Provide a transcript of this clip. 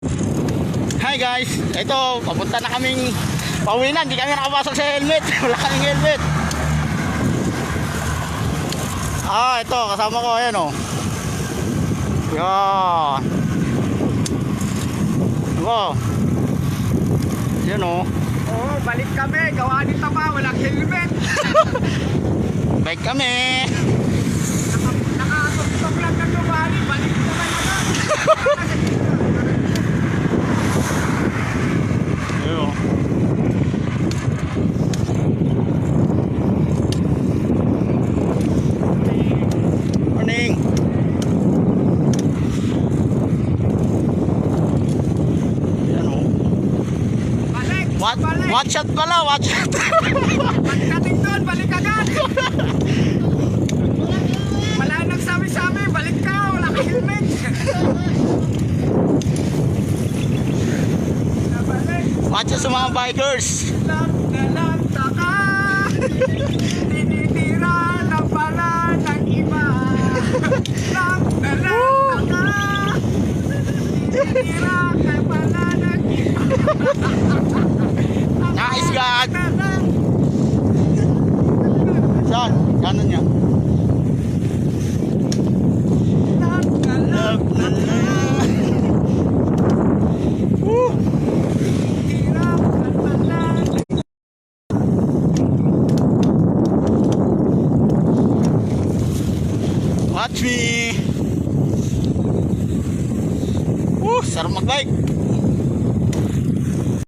Hi guys, ito papunta na kaming pauwinan. Hindi kami nakapasok sa helmet. Wala kaming helmet. Ito kasama ko, ayan o. Yan. Yan o. Oo, balik kami. Gawa nito pa, walang helmet. Bike kami. Nakasok lang na lumali. Balik naman agad. Ayan o. Morning. Ayan o. Balik. Balik. Watch out pala, watch out. Pagdating doon, balik agad. Wala nang sabi-sabi. Balik ka. Wala ka helmet. Balik. Watch out sa mga bikers. Naglalanta tinitira lang pala ng iba. Naglalanta tinitira lang pala ng iba. Nice God. Saan? Kanan niya. Watch me. Sarap mag-bike.